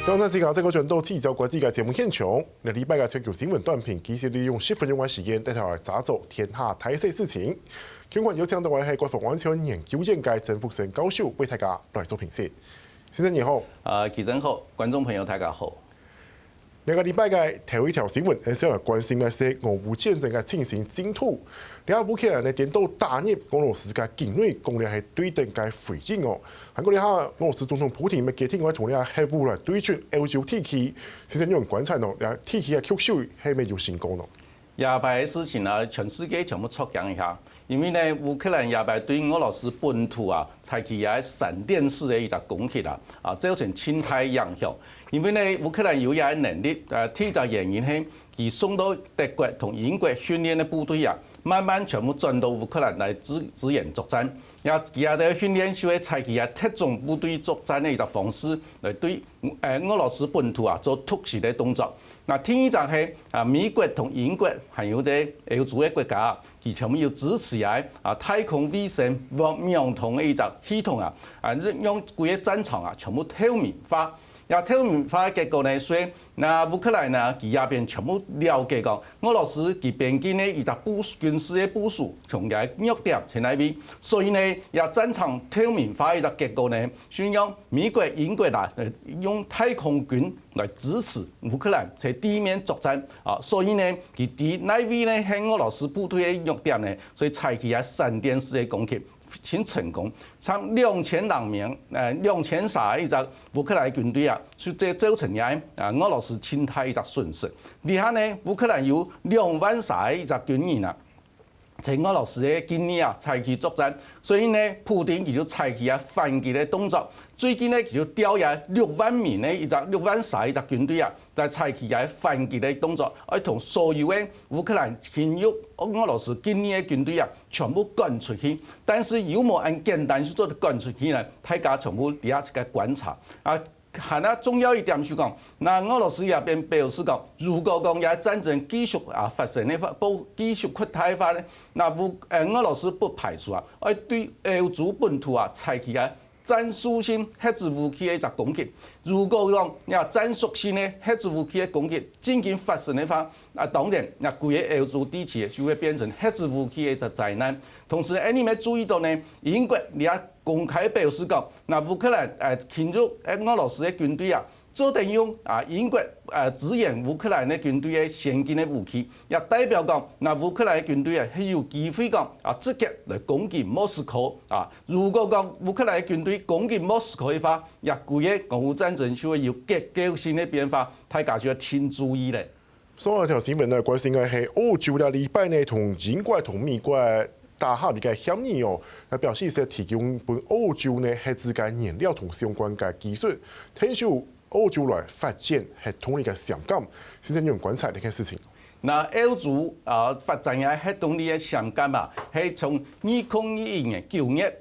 早晨時間，這個轉到聚焦國際嘅節目現場。禮拜嘅全球新聞短評，其實利用10分鐘嘅時間，帶頭來抓走天下大小事情。今晚有請到我係國防安全研究院嘅曾復生教授為大家來做評析。先生你好，記者好，觀眾朋友大家好。兩個禮拜嘅頭一條新聞，係想來關心嘅係俄烏戰爭嘅進行進度。兩個烏克蘭呢點到打入俄羅斯嘅境內，講嘅係對等嘅回應哦。韓國呢下俄羅斯總統普京咪幾天我同你下核武來對準歐洲地區，先生有人觀察咯，兩地區嘅局勢係咪有成功咯？亞白嘅事情啊，全世界全部撮講一下，因為呢烏克蘭亞白對俄羅斯本土啊，採取嘅閃電式嘅一個攻擊啊，造成侵太影響。因為呢烏克蘭有嘅能力，第一個原因係佢送到德國同英國訓練嘅部隊啊，慢慢全部轉到烏克蘭來支援作戰。也其他嘅訓練就係採取特種部隊作戰嘅一個方式來對俄羅斯本土啊做突襲嘅動作。嗱，天一就係美國同英國還有啲歐洲嘅國家，佢全部要支持太空衛星或命通嘅一個系統啊，用幾個戰場啊全部透明化。透明化嘅結果呢，所以烏克蘭呢，佢入邊全部了解講，俄羅斯佢邊境呢一個軍事嘅部署，從嘅弱點在哪邊，所以呢，戰場透明化嘅一個結果呢，需要美國、英國啦，用太空軍來支持烏克蘭在地面作戰啊，所以呢，佢啲那邊呢係俄羅斯部隊嘅弱點呢，所以採取閃電式嘅攻擊。挺成功，差2000多名2300一隻烏克蘭軍隊啊，所以造成嘅俄羅斯侵太一隻損失。而下呢，烏克蘭有23000一隻軍人啊，在俄羅斯嘅境內啊採取作戰，所以呢，普丁佢就採取反擊嘅動作。最近呢，佢就調6萬名嘅一隻63000一隻軍隊啊，來採取反擊嘅動作，而同所有嘅烏克蘭侵入俄羅斯境內嘅軍隊啊，全部趕出去。但是有冇按簡單去做趕出去呢？大家全部底下一個觀察啊。係啦，重要一點是講，那俄羅斯入邊表示講，如果講也戰爭繼續發生呢，繼續擴大化呢，那俄羅斯不排除而對歐洲本土採取戰術性核子武器嘅一個攻擊。如果講戰術性嘅核子武器嘅攻擊真正發生嘅話，當然整個歐洲地區就會變成核子武器嘅一個災難。同時，你咪注意到呢，英國也公開表示講，烏克蘭侵入俄羅斯嘅軍隊啊，做定用英國支援烏克蘭嘅軍隊嘅先進嘅武器，也代表講，烏克蘭嘅軍隊啊係有機會講直接來攻擊莫斯科啊。如果講烏克蘭嘅軍隊攻擊莫斯科嘅話，也估計俄烏戰爭就會有結構性嘅變化，大家就要挺注意咧。所以條新聞呢，關心嘅係歐洲嘅禮拜呢，同英國同美國打下呢個協議哦，表示係提供本歐洲呢核子嘅燃料同相關嘅技術，聽受歐洲來發展核動力嘅相感，先生有人觀察呢件事情。嗱，歐洲發展嘅核動力嘅相感啊，係從2021年9月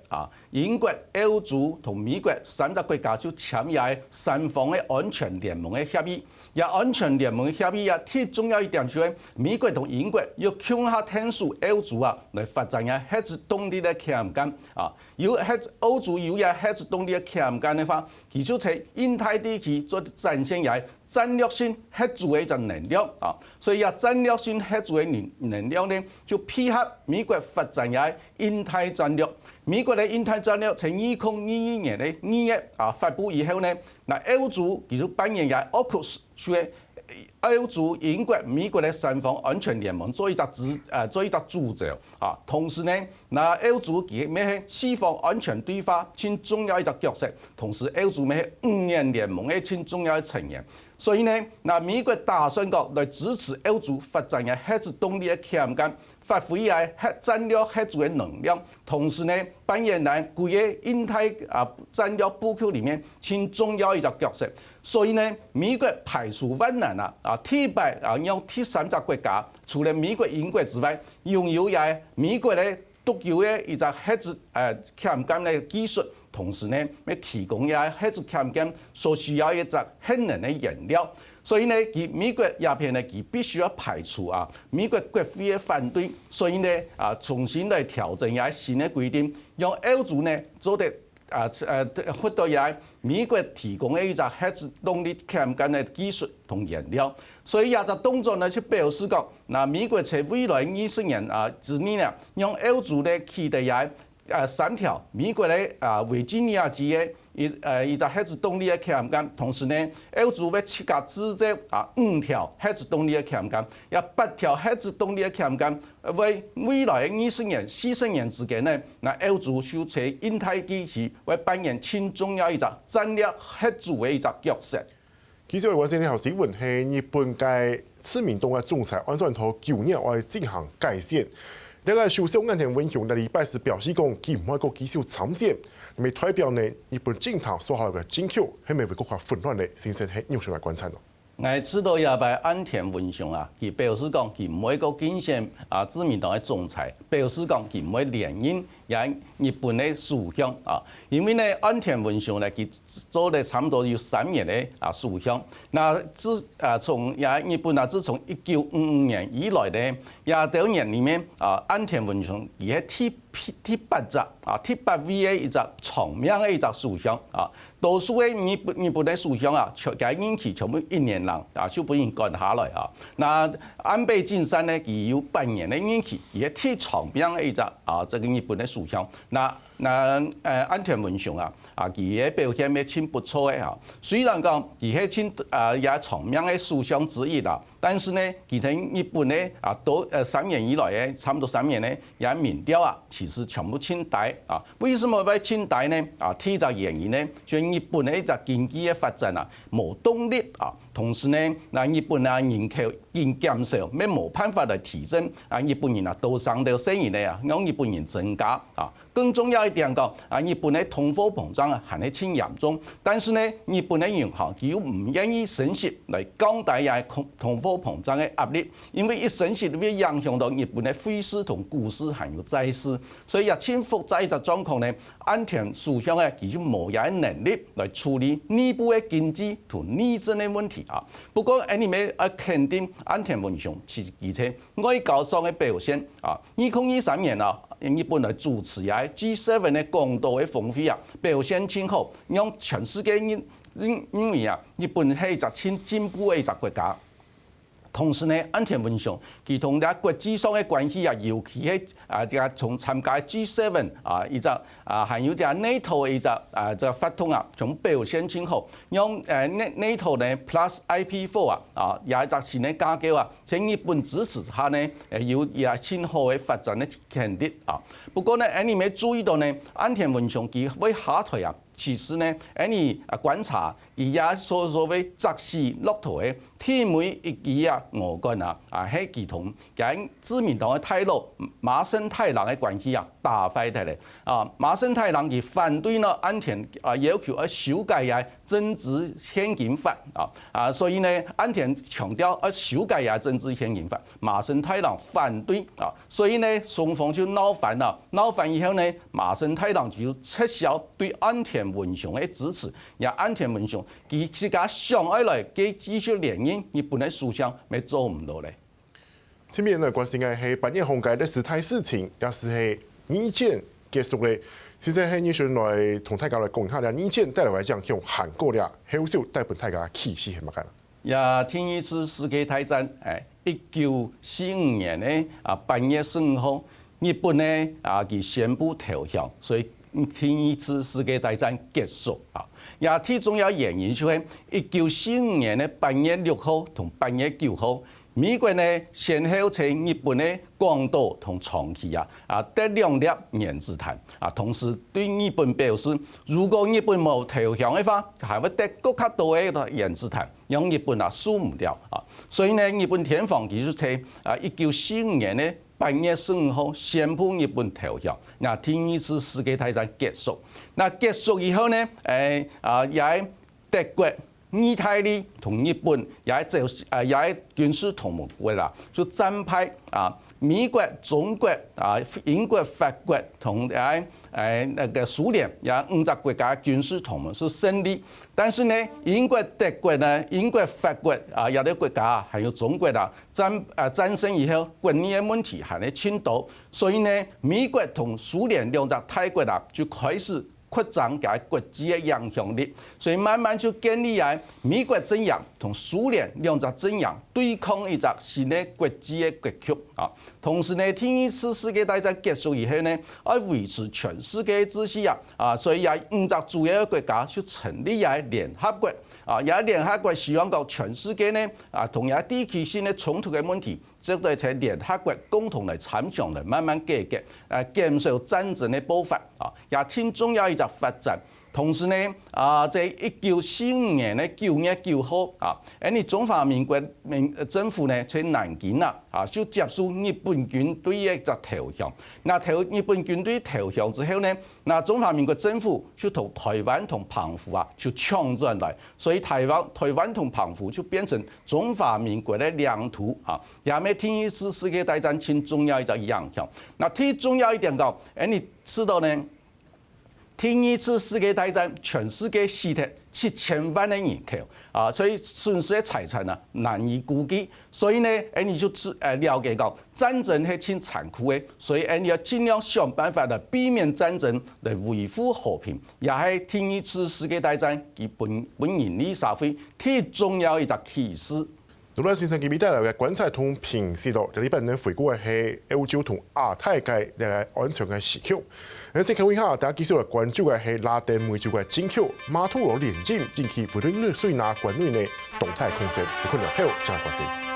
英國、歐洲同美國3個國家就簽約三方嘅安全聯盟嘅協議。而安全聯盟嘅協議啊，最重要一點就係美國同英國要強下聽數歐洲來發展嘅核子動力嘅強感啊。歐洲有嘅核子動力嘅強感嘅話，佢就喺印太地區做展現嘅戰略性核子嘅一種能量啊。所以戰略性核子嘅能量呢，就配合美國發展嘅印太戰略。美國嘅印太戰略喺2021年嘅2月發布以後呢，歐洲佢就扮演嘅 AUKUS， 所以歐洲、英國、美國嘅三方安全聯盟做一個組織啊。同時呢，歐洲佢咩係西方安全對話佔重要一個角色，同時歐洲咩係5眼聯盟嘅佔重要嘅成員。所以呢，美國打算講來支持歐洲發展嘅核子動力嘅強幹，發揮嘅戰略核子嘅能量，同時呢扮演喺幾個印太戰略布局裡面佔重要一個角色。所以呢，美國排除萬難替代用第三者國家，除了美國、英國之外，擁有嘅美國咧獨有嘅一個核子強幹嘅技術。同時呢，要提供嘅核子強幹所需要一隻核能嘅燃料，所以呢，美國鴉片呢，佢必須要排除美國國會嘅反對，所以呢重新來調整一下新嘅規定，讓歐洲呢做得獲得也美國提供嘅一隻核子動力潛艦嘅技術同原料，所以也就動作呢，就表示講，嗱美國在未來20年之內呢，用歐洲咧起的也3條美國咧維吉尼亞級嘅一隻核子動力嘅潛艦，同時呢，歐洲會設計製造5條核子動力嘅潛艦，有8條核子動力嘅潛艦，為未來20年、40年之間呢，那歐洲就在印太地區會扮演輕重要一隻戰略合作嘅一隻角色。其實我先條新聞係日本嘅自民黨嘅總裁岸信夫9月會進行改選。呢個首相岸田文雄喺禮拜時表示講，佢唔會個繼續參選，咪代表呢日本政壇所下嘅政局係咪會更加混亂咧？先生係用上來觀察咯。我知道也係岸田文雄佢表示講佢唔會個競選自民黨嘅總裁，表示講佢唔會連任也日本嘅首相因為呢岸田文雄呢佢做咗差唔多有3年嘅首相，那從日本自從1955年以來呢20年裡面岸田文雄佢係第8位嘅一隻長命嘅一隻首相多數嘅日本嘅首相佢任期全部1年lang就俾人趕下來那安倍晉三呢佢有8年嘅任期，佢係第長命嘅一隻這個日本嘅首相。那岸田文雄佢嘅表現係真不錯嘅雖然講佢係也長命嘅首相之一但是呢，其實日本呢到3年以來嘅差唔多3年呢，也民調其實全部清低為什麼會清低呢？第一個原因呢，就日本嘅一個經濟嘅發展冇動力同時呢，日本人口減少，咩冇辦法嚟提升日本人多生到生意咧讓日本人增加更重要一點講日本嘅通貨膨脹係係真嚴重，但是呢，日本嘅銀行佢又唔願意升息嚟降低也通貨膨脹嘅壓力，因為一升息會影響到日本嘅匯市同股市還有債市，所以也千複雜一個狀況呢，岸田首相咧佢就冇嘢能力嚟處理內部嘅經濟同內政嘅問題不過你咪肯定岸田文雄而且外交上嘅表現2023年日本嚟主持G7 嘅廣島嘅峰會表現真好，讓全世界認為日本係一個真進步嘅一個國家。同時呢，岸田文雄佢同啲國際上嘅關係尤其係從參加 G7 一隻還有隻 NATO 一隻發動從表現真好，讓NATO 呢 Plus IP4 有一隻新嘅架構喺日本支持下呢有真好嘅發展嘅潛力不過呢，你咪注意到呢，岸田文雄佢會下台其實呢，你觀察而家所謂澤西駱駝嘅天美一記俄軍係佢同自民黨嘅太郎麻生太郎嘅關係大壞起嚟麻生太郎佢反對呢岸田要求修改政治獻金法所以呢岸田強調修改政治獻金法，麻生太郎反對所以呢雙方就鬧翻以後呢，麻生太郎就撤銷對岸田文雄嘅支持，而岸田文雄佢自家上愛來嘅繼續連任日本嘅首相咪做唔到咧。前面來關心嘅係八年紅界的事態事情，也是係意見結束咧。先生喺呢上來同大家來講下咧，意見帶來講向韓國咧，好少帶俾大家氣勢係乜嘢？第一次世界大戰1945年咧8月15號，日本咧佢宣布投降，所以第一次世界大戰結束也最重要原因就係1945年咧8月6號同8月9號，美國呢先後在日本嘅廣島同長崎得2粒原子彈同時對日本表示，如果日本冇投降嘅話，係會得更加多嘅原子彈，讓日本輸唔掉所以呢，日本天皇佢就在1945年咧8月15號宣布日本投降，第一次世界大戰結束。結束以後呢，也德國、意大利同日本也軍事同盟國啦，就戰敗美國、中國、英國、法國同那個蘇聯也5個國家軍事同盟是勝利，但是呢，英國、德國呢、英國、法國有啲國家還有中國戰勝以後，軍力嘅問題還係青島，所以呢，美國同蘇聯2個大國就開始擴張佢國際嘅影響力，所以慢慢就建立喺美國陣營同蘇聯兩隻陣營對抗一隻新嘅國際嘅格局啊。同時呢，第二次世界大戰結束以後呢，要維持全世界秩序所以也五隻主要嘅國家就成立喺聯合國也聯合國希望到全世界呢同樣地區性嘅衝突嘅問題，即係喺聯合國共同嚟參詳嚟慢慢解決，減少戰爭嘅步伐也挺重要一隻發展。同時呢，在1945年嘅9月9號你中華民國政府呢在南京就接受日本軍隊嘅一個投降。日本軍隊投降之後呢，中華民國政府就同台灣同澎湖就搶轉來，所以台灣同澎湖就變成中華民國嘅領土也咩第一次世界大戰挺重要一個影響。最重要一點講，你知道呢？第二次世界大戰，全世界死咗7000萬嘅人口所以損失嘅財產難以估計。所以呢，你就了解到戰爭係挺殘酷嘅，所以你要盡量想辦法嚟避免戰爭，嚟維護和平，也係第二次世界大戰佢本人類社會最重要一個啟示。盧蘭先生今日帶來嘅觀察同評視度，呢本呢回顧嘅係歐洲同亞太嘅安全嘅時刻。先睇下大家繼續嚟關注嘅係拉丁美洲嘅政局，馬圖羅連任近期無論對水拿關內呢動態空間，有可能有真係發生。